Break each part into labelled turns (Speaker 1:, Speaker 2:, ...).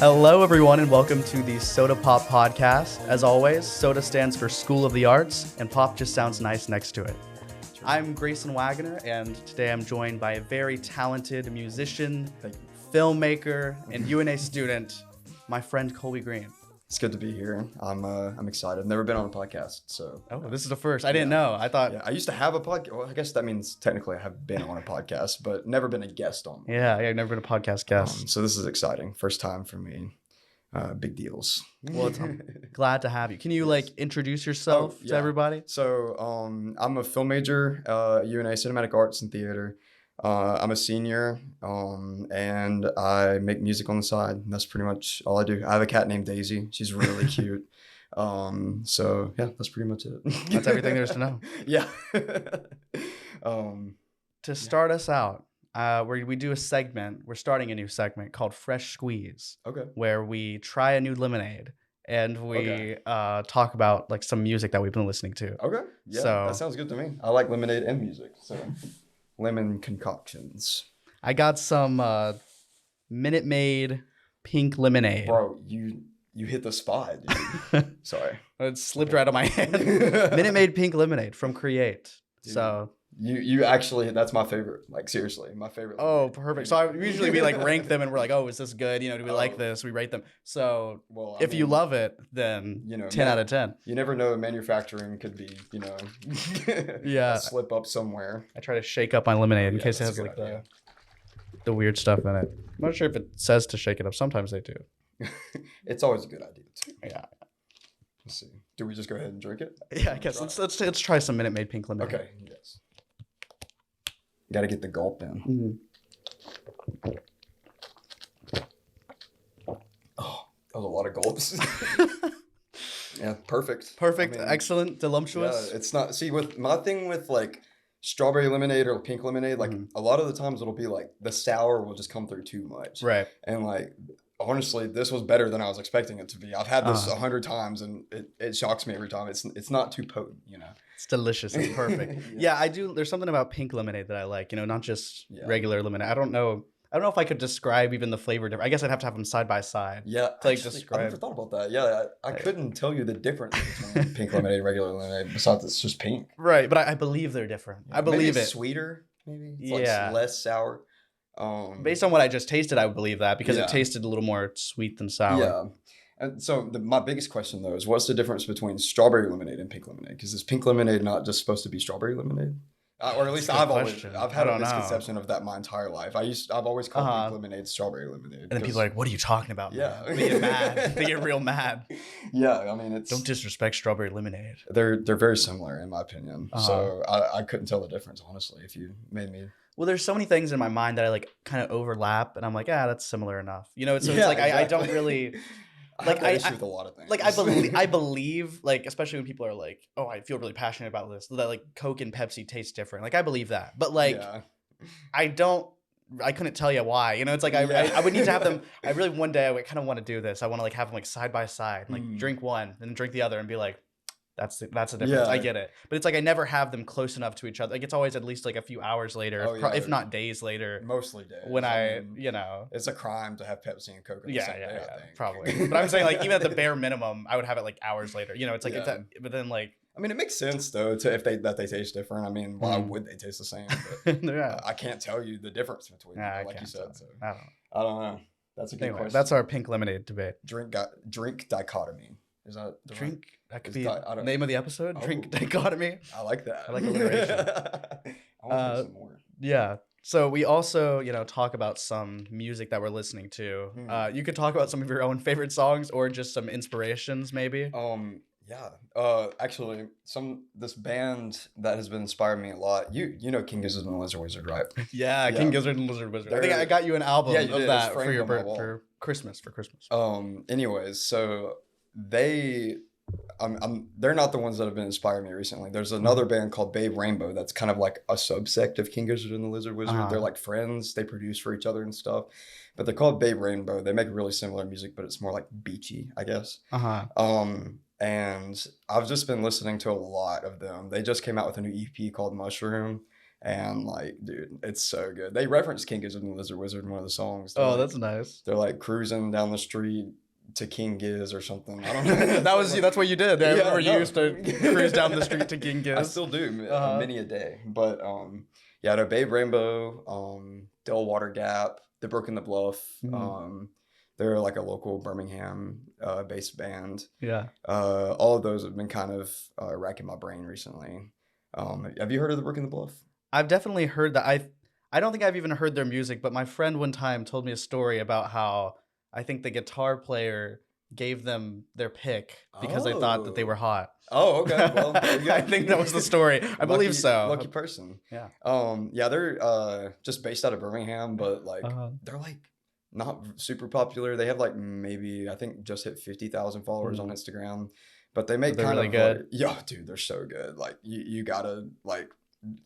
Speaker 1: Hello, everyone, and welcome to the SOTA Pop podcast. As always, SOTA stands for School of the Arts, and pop just sounds nice next to it. I'm Grayson Wagner, and today I'm joined by a very talented musician, filmmaker, and UNA student, my friend Colby Green.
Speaker 2: It's good to be here. I'm excited. I've never been on a podcast, so.
Speaker 1: Oh, this is the first. I didn't know. I thought.
Speaker 2: Yeah, I used to have a podcast. Well, I guess that means technically I have been on a podcast, but never been a guest on one.
Speaker 1: Yeah, I've never been a podcast guest.
Speaker 2: So this is exciting. First time for me. Big deals.
Speaker 1: Well, I'm glad to have you. Can you introduce yourself to everybody?
Speaker 2: So I'm a film major, UNA Cinematic Arts and Theater. I'm a senior, and I make music on the side. That's pretty much all I do. I have a cat named Daisy. She's really cute. So yeah, that's pretty much it.
Speaker 1: That's everything there's to know.
Speaker 2: Yeah.
Speaker 1: To start us out, we do a segment. We're starting a new segment called Fresh Squeeze.
Speaker 2: Okay.
Speaker 1: Where we try a new lemonade and we talk about some music that we've been listening to.
Speaker 2: Okay. Yeah, so, that sounds good to me. I like lemonade and music. So lemon concoctions.
Speaker 1: I got some Minute Maid pink lemonade.
Speaker 2: Bro, you hit the spot, dude. Sorry.
Speaker 1: It slipped right out of my hand. Minute Maid pink lemonade from Create. Dude, so
Speaker 2: you actually, that's my favorite. Seriously, my favorite.
Speaker 1: Oh, perfect. So usually we rank them and we're like, oh, is this good? Do we like this? We rate them. So if you love it, then 10 out of 10.
Speaker 2: You never know. Manufacturing could be,
Speaker 1: yeah,
Speaker 2: a slip up somewhere.
Speaker 1: I try to shake up my lemonade in case it has the weird stuff in it. I'm not sure if it says to shake it up. Sometimes they do.
Speaker 2: It's always a good idea too.
Speaker 1: Yeah.
Speaker 2: Let's see. Do we just go ahead and drink it?
Speaker 1: Yeah, I guess let's try some Minute Maid pink lemonade.
Speaker 2: Okay. Yes. Got to get the gulp in. Mm-hmm. Oh, that was a lot of gulps. Yeah, perfect.
Speaker 1: Perfect, excellent, delumptuous.
Speaker 2: Yeah, it's not. See, with my thing with strawberry lemonade or pink lemonade, a lot of the times it'll be the sour will just come through too much.
Speaker 1: Right.
Speaker 2: And honestly, this was better than I was expecting it to be. I've had this 100 times and it shocks me every time. It's not too potent,
Speaker 1: It's delicious. It's perfect. Yeah, I do. There's something about pink lemonade that I like, not just regular lemonade. I don't know if I could describe even the flavor difference. I guess I'd have to have them side by side.
Speaker 2: Yeah.
Speaker 1: To describe.
Speaker 2: I never thought about that. Yeah, I couldn't tell you the difference between pink lemonade and regular lemonade besides it's just pink.
Speaker 1: Right, but I believe they're different. Yeah, I believe
Speaker 2: it's sweeter, maybe. It's less sour.
Speaker 1: Based on what I just tasted, I would believe that because it tasted a little more sweet than sour.
Speaker 2: Yeah. And so my biggest question though is what's the difference between strawberry lemonade and pink lemonade? Because is pink lemonade not just supposed to be strawberry lemonade? Or at least I've had a misconception of that my entire life. I've always called pink lemonade strawberry lemonade.
Speaker 1: And then people are like, "What are you talking about?"
Speaker 2: Yeah,
Speaker 1: man? They get mad. They get real mad.
Speaker 2: Yeah, I mean,
Speaker 1: don't disrespect strawberry lemonade.
Speaker 2: They're very similar in my opinion. So I couldn't tell the difference honestly if you made me.
Speaker 1: Well, there's so many things in my mind that I kind of overlap, and I'm like, that's similar enough. So it's exactly. I don't really.
Speaker 2: I have that issue with a lot of things.
Speaker 1: I believe, especially when people are like, "Oh, I feel really passionate about this," that Coke and Pepsi taste different. I believe that, but I don't. I couldn't tell you why. It's I would need to have them. I really one day I kind of want to do this. I want to have them side by side, drink one and then drink the other, and be like, that's the difference. Yeah. I get it, but it's I never have them close enough to each other. It's always at least a few hours later, if not days later.
Speaker 2: Mostly days.
Speaker 1: When
Speaker 2: it's a crime to have Pepsi and Coke. In the same day, I think.
Speaker 1: Probably. But I'm saying even at the bare minimum, I would have it hours later. It's it's that, but then
Speaker 2: I mean, it makes sense though if they taste different. I mean, why would they taste the same? But, I can't tell you the difference between them, like you said. So I don't know. That's a good question.
Speaker 1: That's our pink lemonade debate.
Speaker 2: Drink dichotomy. Is that the
Speaker 1: drink? That could be the name of the episode. Drink dichotomy.
Speaker 2: I like that.
Speaker 1: I like alliteration.
Speaker 2: I want some more.
Speaker 1: Yeah. So we also, talk about some music that we're listening to. You could talk about some of your own favorite songs or just some inspirations, maybe.
Speaker 2: Yeah. Actually, this band that has been inspiring me a lot. You know King Gizzard and the Lizard Wizard, right?
Speaker 1: Yeah, King Gizzard and Lizard Wizard. I think I got you an album of that for Christmas.
Speaker 2: Anyways, so they're not the ones that have been inspiring me recently. There's another band called Babe Rainbow that's kind of like a subsect of King Gizzard and the Lizard Wizard. They're friends. They produce for each other and stuff. But they're called Babe Rainbow. They make really similar music, but it's more beachy, I guess. And I've just been listening to a lot of them. They just came out with a new EP called Mushroom. And like, dude, it's so good. They reference King Gizzard and the Lizard Wizard in one of the songs. They're
Speaker 1: Oh,
Speaker 2: like,
Speaker 1: that's nice.
Speaker 2: They're like cruising down the street to King Giz or something. I don't know.
Speaker 1: That's what you did. I remember you used to cruise down the street to King Giz.
Speaker 2: I still do, many a day. But yeah, no, Babe Rainbow, Del Water Gap, The Brook and the Bluff. They're like a local Birmingham based band.
Speaker 1: Yeah.
Speaker 2: All of those have been kind of racking my brain recently. Have you heard of The Brook and the Bluff?
Speaker 1: I've definitely heard that. I don't think I've even heard their music, but my friend one time told me a story about how I think the guitar player gave them their pick because they thought that they were hot.
Speaker 2: Oh, okay. Well,
Speaker 1: I think that was the story. I believe so.
Speaker 2: Lucky person.
Speaker 1: Yeah.
Speaker 2: Yeah, they're just based out of Birmingham, but like they're like not super popular. They have like maybe I think just hit 50,000 followers on Instagram, but they make kind
Speaker 1: really
Speaker 2: of
Speaker 1: good.
Speaker 2: Like, yeah, dude, they're so good. Like you gotta like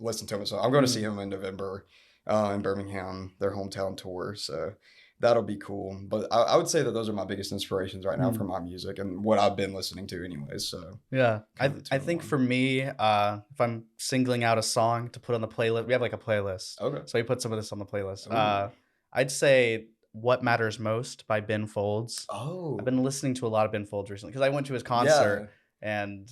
Speaker 2: listen to them. So I'm going to see them in November in Birmingham, their hometown tour. So that'll be cool. But I would say that those are my biggest inspirations right now for my music and what I've been listening to anyways. So
Speaker 1: yeah, I think for me, if I'm singling out a song to put on the playlist, we have like a playlist.
Speaker 2: Okay.
Speaker 1: So we put some of this on the playlist. I'd say What Matters Most by Ben Folds.
Speaker 2: Oh.
Speaker 1: I've been listening to a lot of Ben Folds recently because I went to his concert and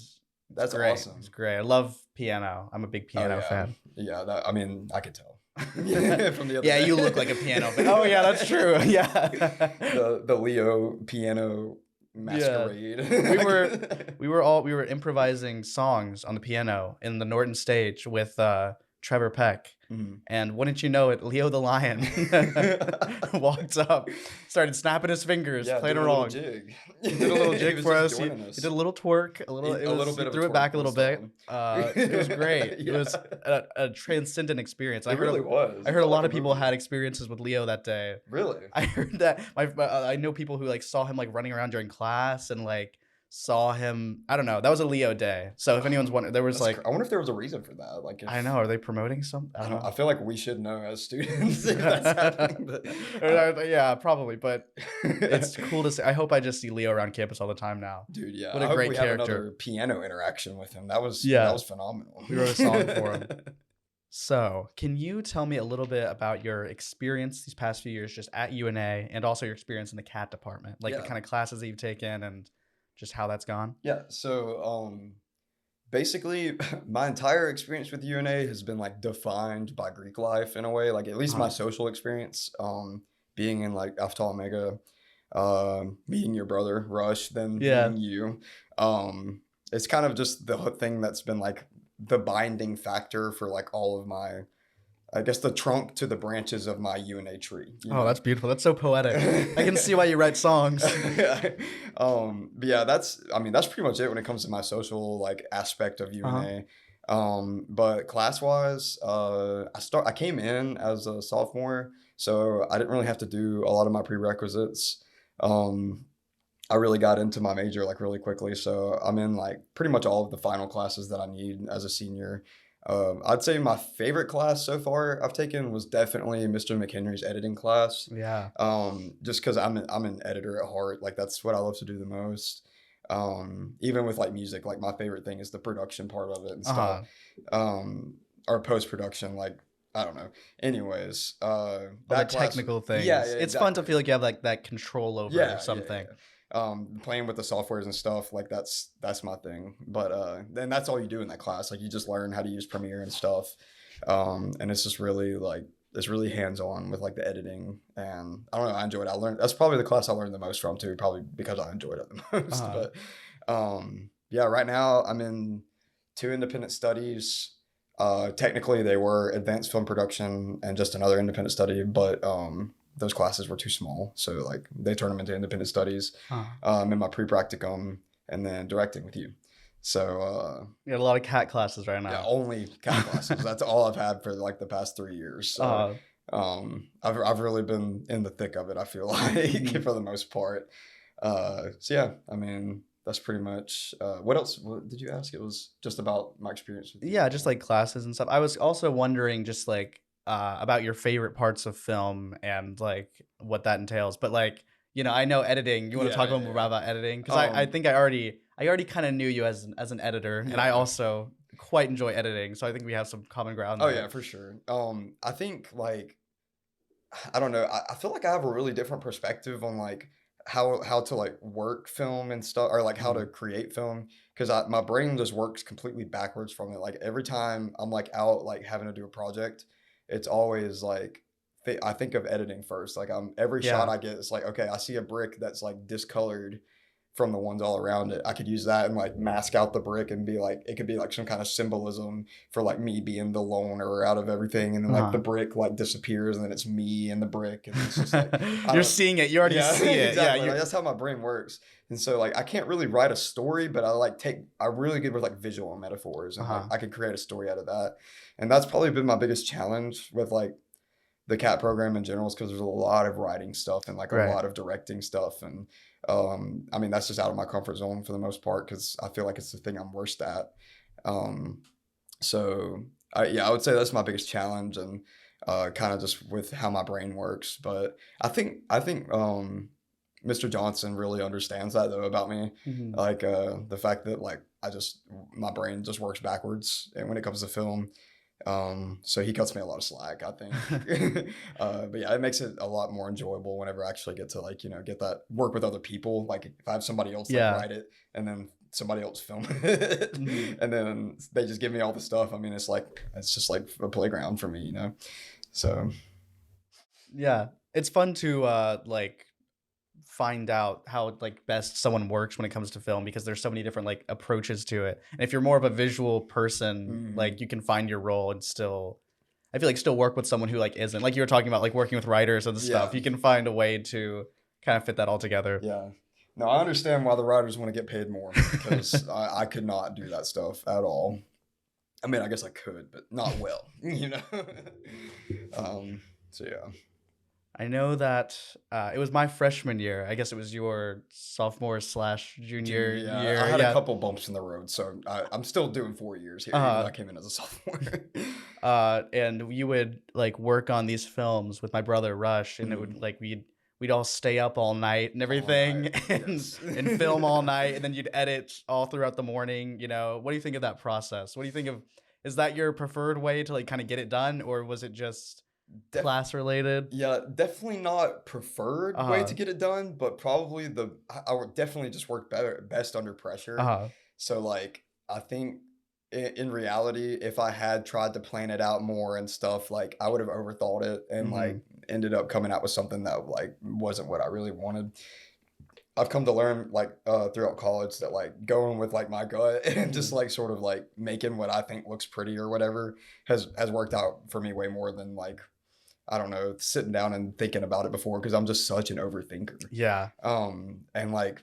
Speaker 2: that's
Speaker 1: great.
Speaker 2: awesome.
Speaker 1: It's great. I love piano. I'm a big piano fan.
Speaker 2: Yeah, I mean, I could tell. From the other
Speaker 1: yeah,
Speaker 2: day.
Speaker 1: You look like a piano fan. Oh yeah, that's true. Yeah.
Speaker 2: the Leo piano masquerade.
Speaker 1: Yeah. we were improvising songs on the piano in the Norton stage with Trevor Peck. And wouldn't you know it, Leo the Lion walked up, started snapping his fingers, playing along.
Speaker 2: Jig.
Speaker 1: He did a little jig for us. He did a little twerk, he threw it back a little bit. It was great. It was a transcendent experience.
Speaker 2: It really was.
Speaker 1: I heard a lot of people had experiences with Leo that day.
Speaker 2: Really?
Speaker 1: I heard that. I know people who like saw him like running around during class and like saw him. I don't know. That was a Leo day. So if anyone's wondering, there was like.
Speaker 2: I wonder if there was a reason for that. Like,
Speaker 1: I know. Are they promoting something? I don't know.
Speaker 2: I feel like we should know as students if that's happening.
Speaker 1: But, yeah, probably. But it's cool to see. I hope I just see Leo around campus all the time now.
Speaker 2: Dude, yeah.
Speaker 1: What a great character.
Speaker 2: Have another piano interaction with him. That was phenomenal.
Speaker 1: We wrote a song for him. So, can you tell me a little bit about your experience these past few years just at UNA and also your experience in the CAT department? Like the kind of classes that you've taken and just how that's gone? Yeah.
Speaker 2: So, basically, my entire experience with UNA has been like defined by Greek life in a way. Like at least my social experience, being in like Alpha Tau Omega, meeting your brother Rush, then meeting you. It's kind of just the thing that's been like the binding factor for like all of my, I guess, the trunk to the branches of my UNA tree.
Speaker 1: Oh, that's beautiful. That's so poetic. I can see why you write songs.
Speaker 2: But yeah, that's pretty much it when it comes to my social like aspect of UNA. But class wise, I came in as a sophomore, so I didn't really have to do a lot of my prerequisites. I really got into my major like really quickly, so I'm in like pretty much all of the final classes that I need as a senior. I'd say my favorite class so far I've taken was definitely Mr. McHenry's editing class.
Speaker 1: Yeah.
Speaker 2: Just because I'm an editor at heart, like that's what I love to do the most. Even with like music, like my favorite thing is the production part of it and stuff. Or post production, like I don't know. Anyways,
Speaker 1: that technical thing. Yeah, it's fun to feel like you have like that control over something.
Speaker 2: Playing with the softwares and stuff, like that's my thing. But then that's all you do in that class. Like you just learn how to use Premiere and stuff. And it's just really like it's really hands-on with like the editing, and I don't know, I enjoyed it. That's probably the class I learned the most from too, probably because I enjoyed it the most. But yeah, right now I'm in 2 independent studies. Technically they were advanced film production and just another independent study, but those classes were too small, so like they turned them into independent studies. In my pre-practicum and then directing with you. So
Speaker 1: you got a lot of CAT classes right now.
Speaker 2: Yeah, only CAT classes. That's all I've had for like the past 3 years. So I've really been in the thick of it, I feel like, for the most part. So yeah, I mean, that's pretty much what else did you ask? It was just about my experience with
Speaker 1: just like classes and stuff. I was also wondering just like about your favorite parts of film and like what that entails. But like, you know, I know editing. You want to talk a little more about editing? Because I think I already kind of knew you as an editor, and I also quite enjoy editing, so I think we have some common ground
Speaker 2: Oh
Speaker 1: there.
Speaker 2: yeah, for sure. I think like I don't know. I feel like I have a really different perspective on like how to like work film and stuff, or like how to
Speaker 1: Mhm.
Speaker 2: create film, because my brain just works completely backwards from it. Like every time I'm like out like having to do a project, it's always like I think of editing first. Like every shot
Speaker 1: Yeah.
Speaker 2: I get, it's like okay, I see a brick that's like discolored from the ones all around it. I could use that and like mask out the brick and be like, it could be like some kind of symbolism for like me being the loner out of everything. And then like the
Speaker 1: Uh-huh.
Speaker 2: brick like disappears and then it's me and the brick. And it's just like, I
Speaker 1: You're
Speaker 2: don't,
Speaker 1: seeing it. You already
Speaker 2: yeah,
Speaker 1: see it. Yeah.
Speaker 2: exactly.
Speaker 1: You.
Speaker 2: Like, that's how my brain works. And so like, I can't really write a story, but I'm really good with like visual metaphors and like
Speaker 1: Uh-huh.
Speaker 2: I can create a story out of that. And that's probably been my biggest challenge with like the cat program in general, is because there's a lot of writing stuff and like a
Speaker 1: Right.
Speaker 2: lot of directing stuff. And I mean, that's just out of my comfort zone for the most part because I feel like it's the thing I'm worst at. Um, so yeah, I would say that's my biggest challenge, and kind of just with how my brain works. But I think Mr. Johnson really understands that though about me,
Speaker 1: Mhm.
Speaker 2: like the fact that like my brain just works backwards, and when it comes to film. So he cuts me a lot of slack, I think. But yeah, it makes it a lot more enjoyable whenever I actually get to like, get that work with other people. Like if I have somebody else like
Speaker 1: Yeah.
Speaker 2: write it and then somebody else film it
Speaker 1: Mhm.
Speaker 2: and then they just give me all the stuff. I mean, it's just like a playground for me. So
Speaker 1: Yeah. It's fun to like find out how like best someone works when it comes to film because there's so many different like approaches to it. And if you're more of a visual person,
Speaker 2: mhm.
Speaker 1: like you can find your role and still I feel like still work with someone who like isn't. Like you were talking about like working with writers and stuff.
Speaker 2: Yeah,
Speaker 1: You can find a way to kind of fit that all together.
Speaker 2: yeah. No, I understand why the writers want to get paid more because I could not do that stuff at all. I mean, I guess I could, but not well. So yeah.
Speaker 1: I know that it was my freshman year. I guess it was your sophomore slash
Speaker 2: Junior,
Speaker 1: junior
Speaker 2: yeah, I
Speaker 1: year.
Speaker 2: had a
Speaker 1: Yeah.
Speaker 2: couple bumps in the road, so I'm still doing 4 years here, even though I
Speaker 1: Uh,
Speaker 2: came in as a sophomore.
Speaker 1: and you would like work on these films with my brother Rush, and it would
Speaker 2: Mhm.
Speaker 1: like we'd all stay up all night and
Speaker 2: All
Speaker 1: everything,
Speaker 2: night, yes.
Speaker 1: and film all night, and then you'd edit all throughout the morning. What do you think of that process? What do you think of? Is that your preferred way to like kind of get it done, or was it just
Speaker 2: Def-
Speaker 1: class related?
Speaker 2: yeah, definitely not
Speaker 1: Uh
Speaker 2: preferred way to
Speaker 1: huh.
Speaker 2: get it done, but probably I would definitely just work best under
Speaker 1: Uh
Speaker 2: pressure.
Speaker 1: huh.
Speaker 2: So like I think in reality, if I had tried to plan it out more and stuff, like I would have overthought it and
Speaker 1: Hmm.
Speaker 2: like ended up coming out with something that like wasn't what I really wanted. I've come to learn like throughout college that like going with like my gut and just
Speaker 1: Hmm.
Speaker 2: like sort of like making what I think looks pretty or whatever has worked out for me way more than like I don't know, sitting down and thinking about it before because I'm just such an overthinker.
Speaker 1: Yeah.
Speaker 2: And like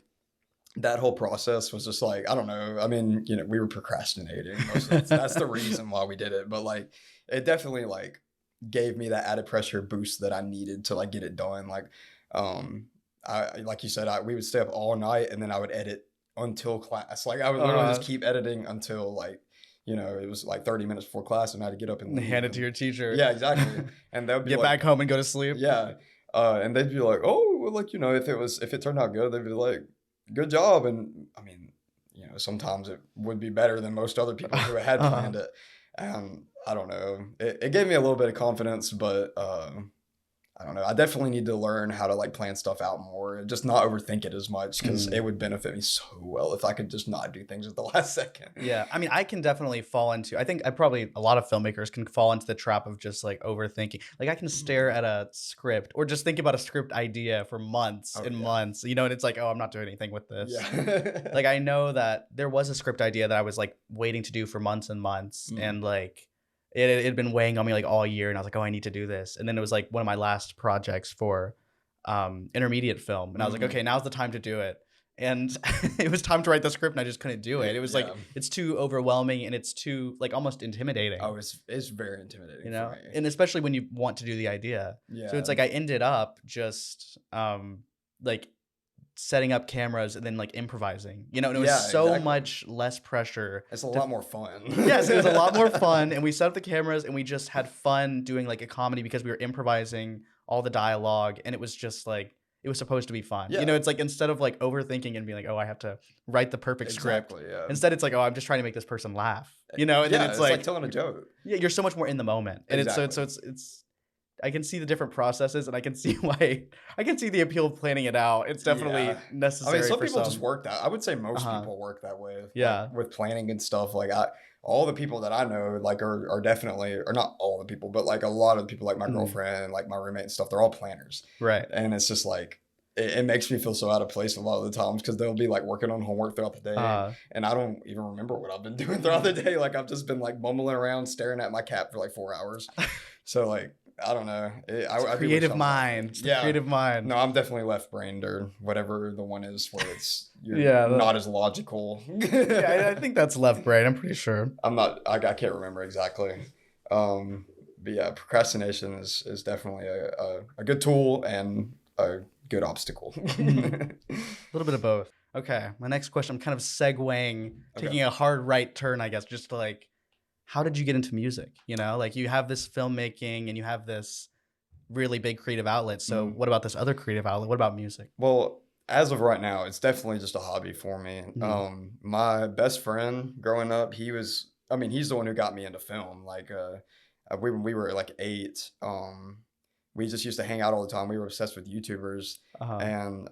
Speaker 2: that whole process was just like, I don't know. I mean, we were procrastinating. That's the reason why we did it. But like it definitely like gave me that added pressure boost that I needed to like get it done. Like I like you said, we would stay up all night and then I would edit until class. Like I would literally just
Speaker 1: Uh,
Speaker 2: keep editing until like, it was like 30 minutes before class and I had to get up and leave.
Speaker 1: hand it to
Speaker 2: And
Speaker 1: your teacher.
Speaker 2: yeah, exactly. And they would be
Speaker 1: Get
Speaker 2: like,
Speaker 1: back home and go to sleep.
Speaker 2: yeah. And they'd be like, oh, well, like, if it turned out good, they'd be like, good job. And I mean, sometimes it would be better than most other people who had
Speaker 1: Uh,
Speaker 2: planned it. I don't know. It gave me a little bit of confidence, but I don't know. I definitely need to learn how to like plan stuff out more and just not overthink it as much because
Speaker 1: mhm.
Speaker 2: it would benefit me so well if I could just not do things at the last second.
Speaker 1: Yeah, I mean, I can definitely fall into. I think I probably a lot of filmmakers can fall into the trap of just like overthinking. Like I can stare
Speaker 2: Mhm.
Speaker 1: at a script or just think about a script idea for months
Speaker 2: Oh
Speaker 1: and
Speaker 2: yeah.
Speaker 1: months, and it's like, oh, I'm not doing anything with this.
Speaker 2: Yeah.
Speaker 1: Like I know that there was a script idea that I was like waiting to do for months and months,
Speaker 2: Mm.
Speaker 1: and like it had been weighing on me like all year, and I was like, oh, I need to do this. And then it was like one of my last projects for intermediate film, and I was like,
Speaker 2: Mhm.
Speaker 1: okay, now's the time to do it. And it was time to write the script, and I just couldn't do it. It was like
Speaker 2: Yeah.
Speaker 1: it's too overwhelming, and it's too like almost intimidating,
Speaker 2: Oh, it's very intimidating for me.
Speaker 1: and especially when you want to do the idea. So
Speaker 2: Yeah.
Speaker 1: it's like I ended up just like setting up cameras and then like improvising, and it was
Speaker 2: Yeah,
Speaker 1: so
Speaker 2: exactly.
Speaker 1: much less pressure
Speaker 2: It's a
Speaker 1: to
Speaker 2: lot more fun.
Speaker 1: yes, it was a lot more fun, and we set up the cameras, and we just had fun doing like a comedy because we were improvising all the dialogue, and it was just like it was supposed to be fun.
Speaker 2: Yeah.
Speaker 1: You know, it's like instead of like overthinking and being like, oh, I have to write the perfect script.
Speaker 2: Yeah.
Speaker 1: Instead, it's like, oh, I'm just trying to make this person laugh. You know, and then it's
Speaker 2: like telling a joke.
Speaker 1: Yeah, you're so much more in the moment, and
Speaker 2: Exactly.
Speaker 1: it's. I can see the different processes, and I can see why. I can see the appeal of planning it out. It's definitely necessary.
Speaker 2: I mean, some people just work that. I would say most people work that way. Like, with planning and stuff. Like all the people that I know, like, are definitely, or not all the people, but like a lot of the people, like my girlfriend, like my roommate and stuff, they're all planners.
Speaker 1: Right.
Speaker 2: And it's just like, it makes me feel so out of place a lot of the times because they'll be like working on homework throughout the day. And I don't even remember what I've been doing throughout the day. Like I've just been like bumbling around, staring at my cat for like 4 hours. So like, I don't know.
Speaker 1: Creative mind. Yeah. Creative mind.
Speaker 2: No, I'm definitely left-brained or whatever the one is where it's not as logical.
Speaker 1: Yeah, I think that's left-brain. I'm pretty sure.
Speaker 2: I can't remember exactly. But yeah, procrastination is definitely a good tool and a good obstacle.
Speaker 1: A little bit of both. Okay, my next question, I'm kind of segueing, taking a hard right turn, I guess, just to like, how did you get into music? You know, like you have this filmmaking and you have this really big creative outlet. So what about this other creative outlet? What about music?
Speaker 2: Well, as of right now, it's definitely just a hobby for me. My best friend growing up, he's the one who got me into film. Like, we were like 8. We just used to hang out all the time. We were obsessed with YouTubers. And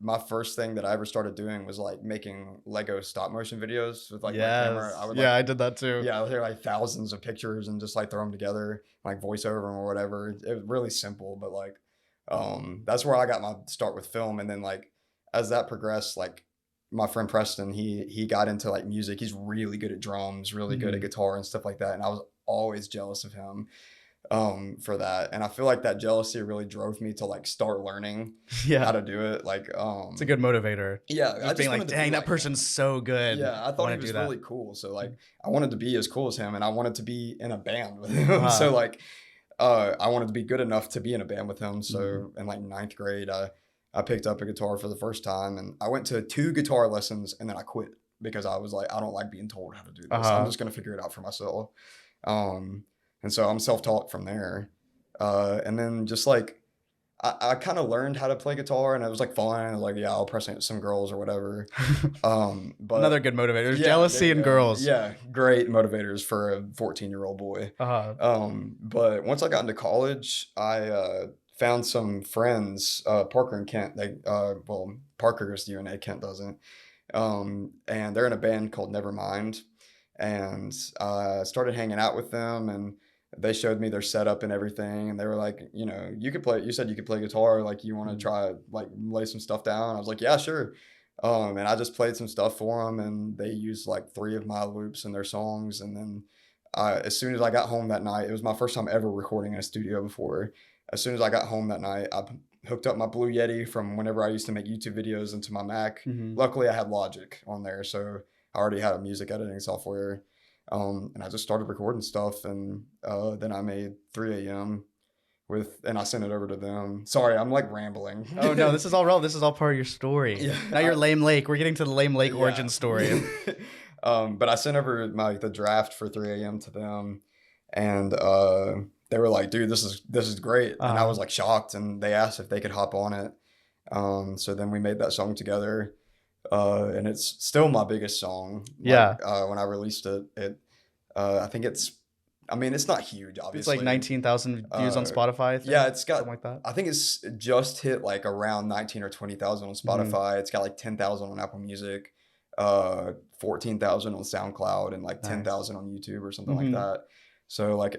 Speaker 2: my first thing that I ever started doing was like making Lego stop motion videos with like my camera.
Speaker 1: I did that too.
Speaker 2: Yeah, I would hear like thousands of pictures and just like throw them together, like voiceover them or whatever. It was really simple, but like that's where I got my start with film. And then like as that progressed, like my friend Preston, he got into like music. He's really good at drums, really good at guitar and stuff like that. And I was always jealous of him for that, and I feel like that jealousy really drove me to like start learning how to do it. Like
Speaker 1: it's a good motivator.
Speaker 2: I
Speaker 1: being like, dang, that person's so good.
Speaker 2: I thought he was really cool, so like I wanted to be as cool as him, and I wanted to be in a band with him. So like I wanted to be good enough to be in a band with him. So in like 9th grade, I picked up a guitar for the first time, and I went to 2 guitar lessons, and then I quit because I was like, I don't like being told how to do this. I'm just gonna figure it out for myself. And so I'm self-taught from there. And then just like, I kind of learned how to play guitar, and it was like fun. I was like, yeah, I'll press it some girls or whatever. But
Speaker 1: another good motivator. There's jealousy and girls.
Speaker 2: Yeah, great motivators for a 14-year-old boy. But once I got into college, I found some friends, Parker and Kent. Parker goes to UNA, Kent doesn't. And they're in a band called Nevermind. And I started hanging out with them, and they showed me their setup and everything. And they were like, you know, you said you could play guitar. Like, you want to try, like, lay some stuff down? I was like, yeah, sure. And I just played some stuff for them, and they used like 3 of my loops in their songs. And then as soon as I got home that night, it was my first time ever recording in a studio before. As soon as I got home that night, I hooked up my Blue Yeti from whenever I used to make YouTube videos into my Mac. Luckily, I had Logic on there, so I already had a music editing software. And I just started recording stuff, and then I made 3 a.m. and I sent it over to them. Sorry, I'm like rambling.
Speaker 1: Oh no, this is all real. This is all part of your story. Yeah. Now you're Lame Lake. We're getting to the Lame Lake origin story.
Speaker 2: But I sent over the draft for 3 a.m. to them, and they were like, "Dude, this is great." And I was like shocked, and they asked if they could hop on it. So then we made that song together. And it's still my biggest song. Like, when I released it, I think it's not huge, obviously.
Speaker 1: It's like 19,000 views on Spotify.
Speaker 2: It's got
Speaker 1: something like that.
Speaker 2: I think it's just hit like around 19 or 20,000 on Spotify. It's got like 10,000 on Apple Music, 14,000 on SoundCloud, and like 10,000 on YouTube or something like that. So like,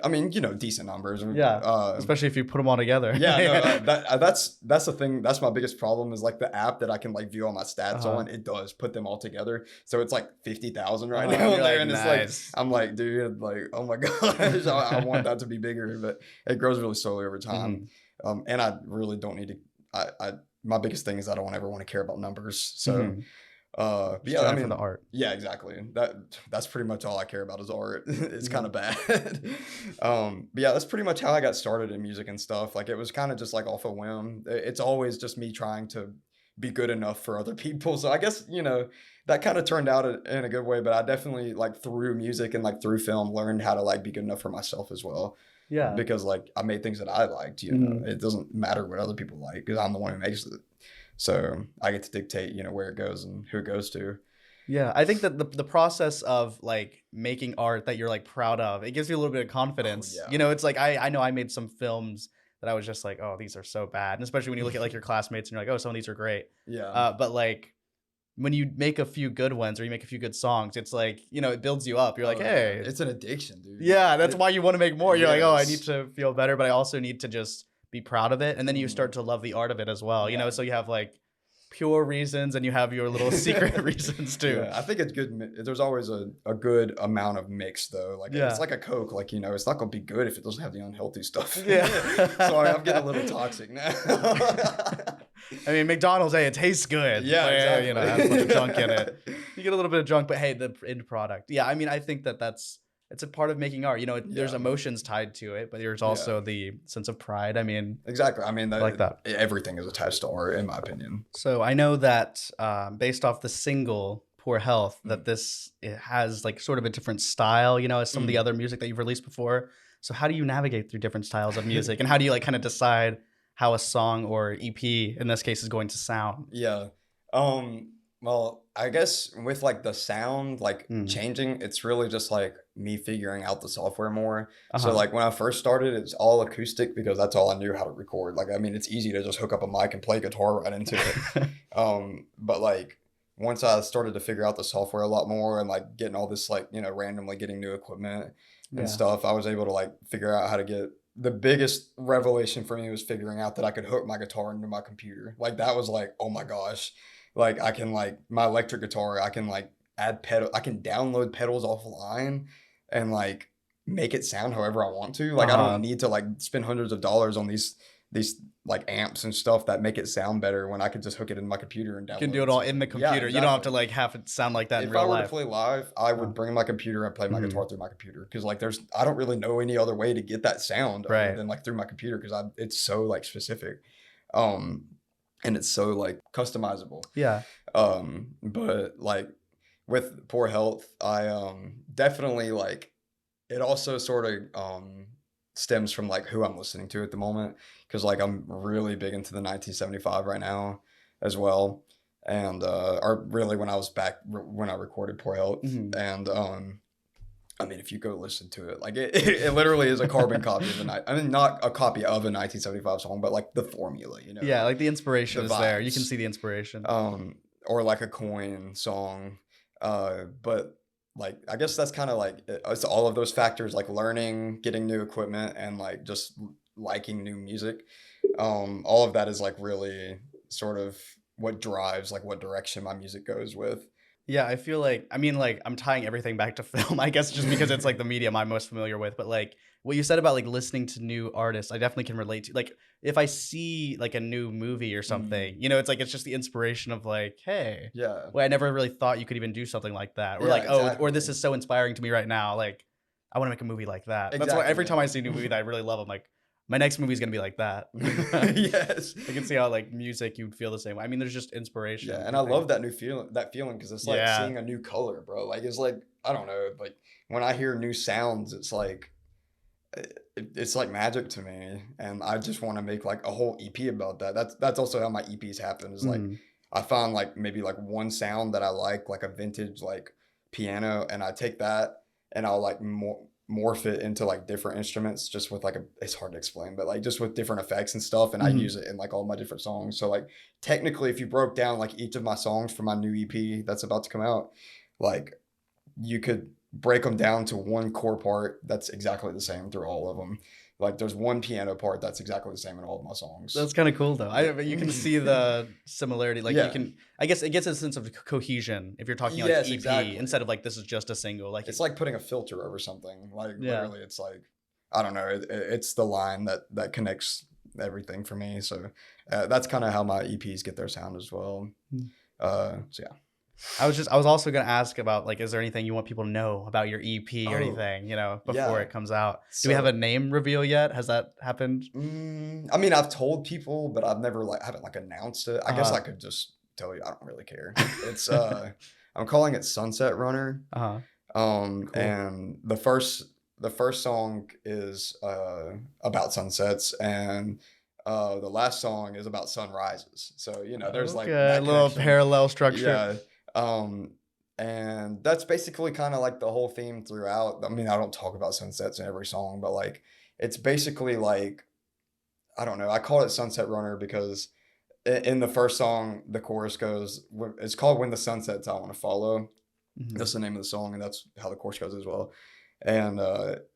Speaker 2: decent numbers.
Speaker 1: Especially if you put them all together.
Speaker 2: That's the thing. That's my biggest problem is like the app that I can like view all my stats on. It does put them all together. So it's like 50,000 right now on there, and it's like I'm like, dude, like, oh my gosh, I want that to be bigger, but it grows really slowly over time. And I really don't need to. My biggest thing is I don't ever want to care about numbers. So. But yeah,
Speaker 1: for the art.
Speaker 2: Yeah, exactly. That's pretty much all I care about is art. It's kind of bad. But yeah, that's pretty much how I got started in music and stuff. Like, it was kind of just like off a whim. It's always just me trying to be good enough for other people. So I guess, that kind of turned out in a good way, but I definitely like through music and like through film learned how to like be good enough for myself as well.
Speaker 1: Yeah.
Speaker 2: Because like I made things that I liked, you know. It doesn't matter what other people like because I'm the one who makes it. So I get to dictate, you know, where it goes and who it goes to.
Speaker 1: Yeah, I think that the process of like making art that you're like proud of, it gives you a little bit of confidence.
Speaker 2: Oh, yeah.
Speaker 1: You know, it's like I know I made some films that I was just like, oh, these are so bad. And especially when you look at like your classmates and you're like, oh, some of these are great.
Speaker 2: Yeah.
Speaker 1: But like when you make a few good ones or you make a few good songs, it's like, you know, it builds you up. You're like, hey,
Speaker 2: yeah. It's an addiction, dude.
Speaker 1: Yeah, that's why you want to make more. You're like, oh, I need
Speaker 2: Yes.
Speaker 1: to feel better, but I also need to just be proud of it. And then you start to love the art of it as well. You know,
Speaker 2: Yeah.
Speaker 1: so you have like pure reasons and you have your little secret reasons too.
Speaker 2: Yeah, I think it's good. There's always a good amount of mix though. Like
Speaker 1: Yeah.
Speaker 2: it's like a Coke. Like, you know, it's not gonna be good if it doesn't have the unhealthy stuff.
Speaker 1: Yeah.
Speaker 2: Sorry, I'm getting a little toxic now.
Speaker 1: I mean, McDonald's, hey, it tastes good.
Speaker 2: Yeah,
Speaker 1: but,
Speaker 2: exactly.
Speaker 1: You know, has a bunch of junk in it. You get a little bit of junk, but hey, the end product. Yeah, I mean, I think it's a part of making art. You know, there's emotions tied to it, but there's also the sense of pride. I mean,
Speaker 2: exactly. I mean,
Speaker 1: like that.
Speaker 2: Everything is attached to art, in my opinion.
Speaker 1: So I know that based off the single "Poor Health," that it has like sort of a different style, you know, as some of the other music that you've released before. So how do you navigate through different styles of music, and how do you like kind of decide how a song or EP in this case is going to sound?
Speaker 2: Yeah. Well, I guess with like the sound like changing, it's really just like me figuring out the software more. So like when I first started, it's all acoustic because that's all I knew how to record. Like, I mean, it's easy to just hook up a mic and play guitar right into it. But like once I started to figure out the software a lot more and like getting all this like, you know, randomly getting new equipment and stuff, I was able to like figure out how to get. The biggest revelation for me was figuring out that I could hook my guitar into my computer. Like that was like, oh my gosh. Like I can like my electric guitar, I can like add pedal, I can download pedals offline and like make it sound however I want to. Like I don't need to like spend hundreds of dollars on these like amps and stuff that make it sound better when I could just hook it in my computer and download.
Speaker 1: You can do it all in the computer. Yeah, exactly. You don't have to like have it sound like that in real life. If I were to
Speaker 2: play live, I would bring my computer and play my guitar through my computer because like I don't really know any other way to get that sound other than like through my computer because it's so like specific. And it's so like customizable.
Speaker 1: Yeah.
Speaker 2: But like with Poor Health, I definitely like it also sort of stems from like who I'm listening to at the moment because like I'm really big into the 1975 right now as well. And or really when I was back when I recorded Poor Health and I mean, if you go listen to it, like it literally is a carbon copy of not a copy of a 1975 song, but like the formula, you know?
Speaker 1: Yeah, like the inspiration is there. You can see the inspiration.
Speaker 2: Or like a Coin song. But like, I guess that's kind of like, it's all of those factors, like learning, getting new equipment, and like just liking new music. All of that is like really sort of what drives like what direction my music goes with.
Speaker 1: Yeah, I feel like, I mean, like, I'm tying everything back to film, I guess, just because it's like the medium I'm most familiar with. But like what you said about like listening to new artists, I definitely can relate to. Like, if I see like a new movie or something, you know, it's like it's just the inspiration of like, hey, well, I never really thought you could even do something like that, or like, exactly. Or this is so inspiring to me right now. Like, I want to make a movie like that. Exactly. That's why every time I see a new movie that I really love, I'm like, my next movie is gonna be like that.
Speaker 2: Yes,
Speaker 1: I can see how like music you'd feel the same way. I mean, there's just inspiration.
Speaker 2: Yeah, and I love that feeling because it's like seeing a new color, bro. Like it's like I don't know, like when I hear new sounds, it's like magic to me, and I just want to make like a whole EP about that. That's also how my EPs happen. Is like I find like maybe like one sound that I like a vintage like piano, and I take that and I'll like morph it into like different instruments just with like it's hard to explain, but like just with different effects and stuff, and I use it in like all my different songs. So like technically if you broke down like each of my songs for my new EP that's about to come out, like you could break them down to one core part that's exactly the same through all of them. Like there's one piano part that's exactly the same in all of my songs.
Speaker 1: That's kind of cool though. You can see the similarity. Like you can, I guess it gets a sense of cohesion if you're talking like EP instead of like this is just a single. Like
Speaker 2: it's like putting a filter over something. Like literally, it's like I don't know. It's the line that connects everything for me. So that's kind of how my EPs get their sound as well. So yeah.
Speaker 1: I was also gonna ask about like, is there anything you want people to know about your EP or anything, you know, before it comes out? Do we have a name reveal yet? Has that happened?
Speaker 2: I mean, I've told people, but I've never haven't announced it. I guess I could just tell you. I don't really care. It's I'm calling it Sunset Runner.
Speaker 1: Cool.
Speaker 2: And the first the first song is about sunsets, and the last song is about sunrises. So, you know, there's like
Speaker 1: a
Speaker 2: that
Speaker 1: little
Speaker 2: connection.
Speaker 1: parallel structure.
Speaker 2: Yeah. And that's basically kind of like the whole theme throughout. I mean, I don't talk about sunsets in every song, but like it's basically like, I don't know. I call it Sunset Runner because in the first song, the chorus goes, it's called When the Sun Sets, I Want to Follow.
Speaker 1: Mhm.
Speaker 2: That's the name of the song, and that's how the chorus goes as well. And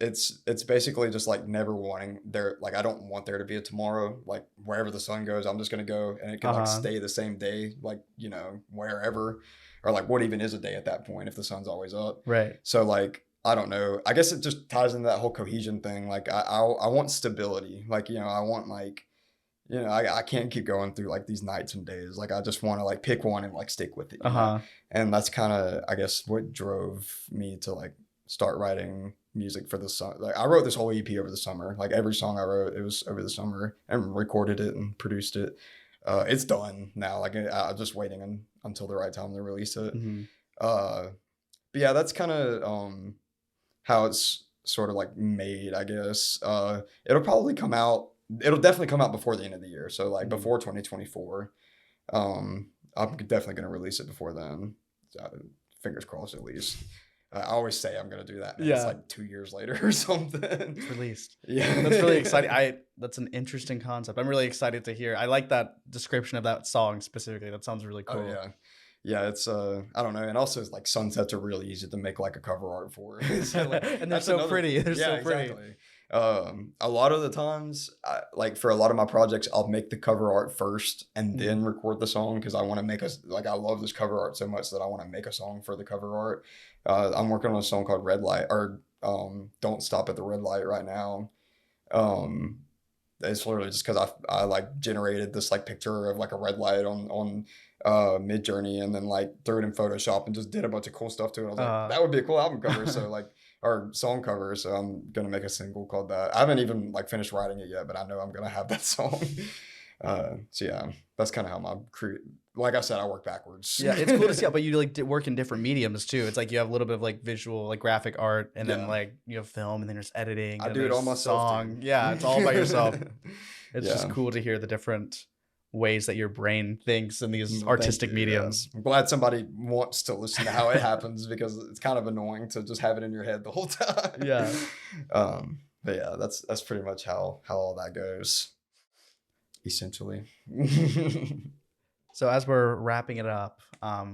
Speaker 2: it's basically just like never wanting there, like I don't want there to be a tomorrow. Like wherever the sun goes, I'm just gonna go, and it can like stay the same day, like, you know, wherever, or like what even is a day at that point if the sun's always up.
Speaker 1: Right.
Speaker 2: So like I don't know. I guess it just ties into that whole cohesion thing. Like I want stability. Like, you know, I want like, you know, I can't keep going through like these nights and days. Like I just want to like pick one and like stick with it. You know? And that's kind of, I guess, what drove me to like start writing music for the summer. Like I wrote this whole EP over the summer. Like every song I wrote, it was over the summer, and recorded it and produced it. It's done now. Like I'm just waiting until the right time to release it.
Speaker 1: Mm-hmm.
Speaker 2: But yeah, that's kind of how it's sort of like made, I guess. It'll probably come out. It'll definitely come out before the end of the year. So like before 2024. I'm definitely going to release it before then. Fingers crossed, at least. I always say I'm going to do that. And it's like 2 years later or something. It's
Speaker 1: released.
Speaker 2: Yeah.
Speaker 1: That's really exciting. That's an interesting concept. I'm really excited to hear. I like that description of that song specifically. That sounds really cool.
Speaker 2: Oh, yeah. Yeah, it's I don't know, and also it's like sunsets are really easy to make like a cover art for. So, like,
Speaker 1: and they're so pretty. They're so pretty.
Speaker 2: Exactly. A lot of the times, like for a lot of my projects, I'll make the cover art first and then record the song because I want to make like I love this cover art so much that I want to make a song for the cover art. I'm working on a song called Red Light, or Don't Stop at the Red Light right now. It's literally just because I like generated this like picture of like a red light on Midjourney, and then like threw it in Photoshop and just did a bunch of cool stuff to it. I was like, that would be a cool album cover. So like, or song cover. So I'm gonna make a single called that. I haven't even like finished writing it yet, but I know I'm gonna have that song. So yeah, that's kind of how my like I said, I work backwards.
Speaker 1: Yeah, it's cool to see. But you like work in different mediums too. It's like you have a little bit of like visual, like graphic art, and then like you have film, and then there's editing.
Speaker 2: I do it all myself.
Speaker 1: Yeah, it's all by yourself. It's just cool to hear the different ways that your brain thinks in these artistic mediums.
Speaker 2: Yeah. I'm glad somebody wants to listen to how it happens, because it's kind of annoying to just have it in your head the whole time.
Speaker 1: Yeah.
Speaker 2: But yeah, that's pretty much how all that goes, essentially.
Speaker 1: So as we're wrapping it up,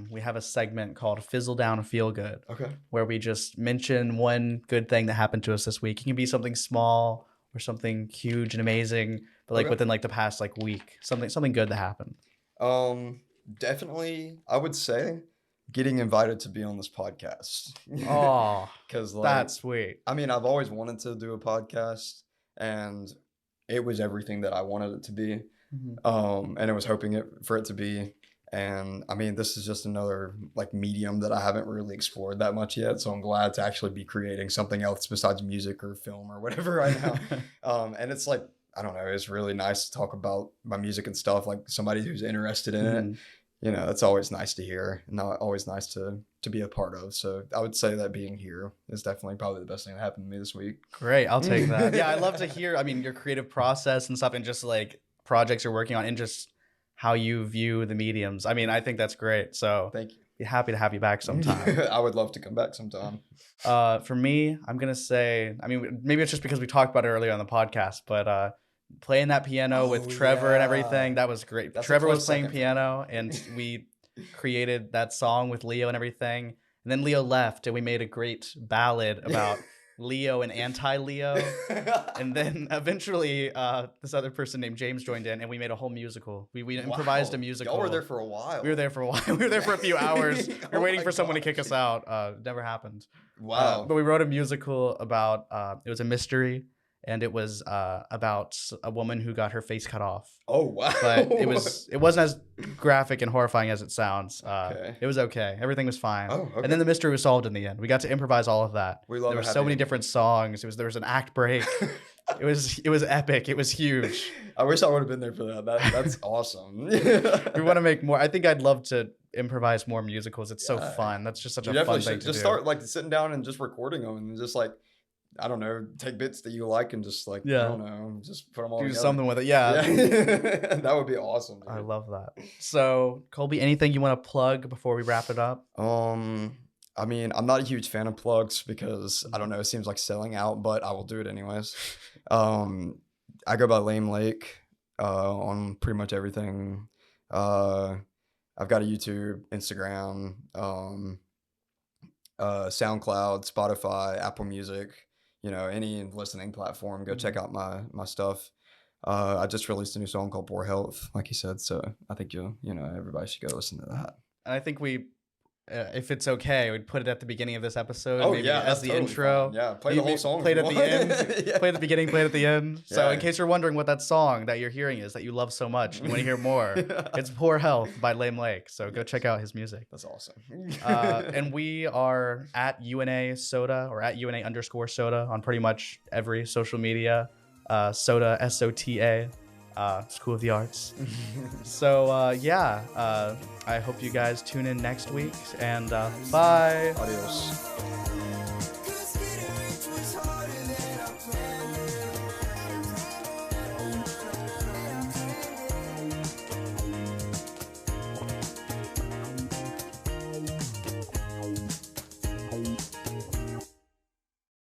Speaker 1: we have a segment called Fizzle Down Feel Good.
Speaker 2: Okay. Where
Speaker 1: we just mention one good thing that happened to us this week. It can be something small or something huge and amazing, but like within like the past like week, something good that happened.
Speaker 2: Definitely, I would say getting invited to be on this podcast.
Speaker 1: Oh,
Speaker 2: because like,
Speaker 1: that's sweet.
Speaker 2: I mean, I've always wanted to do a podcast, and it was everything that I wanted it to be. And I was hoping for it to be. And I mean, this is just another like medium that I haven't really explored that much yet. So I'm glad to actually be creating something else besides music or film or whatever right now. And it's like, I don't know, it's really nice to talk about my music and stuff, like somebody who's interested in it. You know, it's always nice to hear, and always nice to be a part of. So I would say that being here is definitely probably the best thing that happened to me this week.
Speaker 1: Great. I'll take that. Yeah, I love to hear, I mean, your creative process and stuff, and just like projects you're working on, and just how you view the mediums. I mean, I think that's great. So
Speaker 2: thank you.
Speaker 1: Be happy to have you back sometime.
Speaker 2: I would love to come back sometime.
Speaker 1: For me, I'm going to say, I mean, maybe it's just because we talked about it earlier on the podcast, but playing that piano with Trevor and everything, that was great. Trevor was playing piano, and we created that song with Leo and everything. And then Leo left, and we made a great ballad about Leo and anti-Leo. And then eventually this other person named James joined in, and we made a whole musical. We improvised a musical.
Speaker 2: Y'all were there for a while.
Speaker 1: We were there for a while. We were there for a few hours. We were waiting for someone to kick us out. It never happened.
Speaker 2: Wow.
Speaker 1: But we wrote a musical about, it was a mystery, and it was about a woman who got her face cut off.
Speaker 2: Oh, wow.
Speaker 1: But it wasn't as graphic and horrifying as it sounds. It was okay. Everything was fine.
Speaker 2: Oh, okay.
Speaker 1: And then the mystery was solved in the end. We got to improvise all of that.
Speaker 2: We love
Speaker 1: there were so many different songs. There was an act break. It was epic. It was huge.
Speaker 2: I wish I would have been there for that. That's awesome.
Speaker 1: We want to make more. I think I'd love to improvise more musicals. It's so fun. That's just such a fun thing to do.
Speaker 2: Just start like sitting down and just recording them, and just like I don't know, take bits that you like and just like, I don't know, just put them all
Speaker 1: do
Speaker 2: together.
Speaker 1: something with it. Yeah.
Speaker 2: That would be awesome. Dude.
Speaker 1: I love that. So Colby, anything you want to plug before we wrap it up?
Speaker 2: I mean, I'm not a huge fan of plugs because I don't know, it seems like selling out, but I will do it anyways. I go by Lame Lake on pretty much everything. I've got a YouTube, Instagram, SoundCloud, Spotify, Apple Music, you know, any listening platform. Go check out my stuff. I just released a new song called Poor Health, like you said. So I think everybody should go listen to that.
Speaker 1: And I think we, if it's okay, we'd put it at the beginning of this episode.
Speaker 2: Oh,
Speaker 1: maybe
Speaker 2: yeah,
Speaker 1: as the
Speaker 2: totally
Speaker 1: intro.
Speaker 2: Fine. Yeah, play the whole song.
Speaker 1: Play it at the end. Play at the beginning. Play it at the end. So
Speaker 2: Yeah.
Speaker 1: in case you're wondering what that song that you're hearing is that you love so much, and you want to hear more, it's Poor Health by Lame Lake. So go check out his music.
Speaker 2: That's awesome.
Speaker 1: And we are at UNA SOTA or at UNA_SOTA on pretty much every social media. SOTA, SOTA. School of the Arts. So I hope you guys tune in next week, and bye.
Speaker 2: Adios.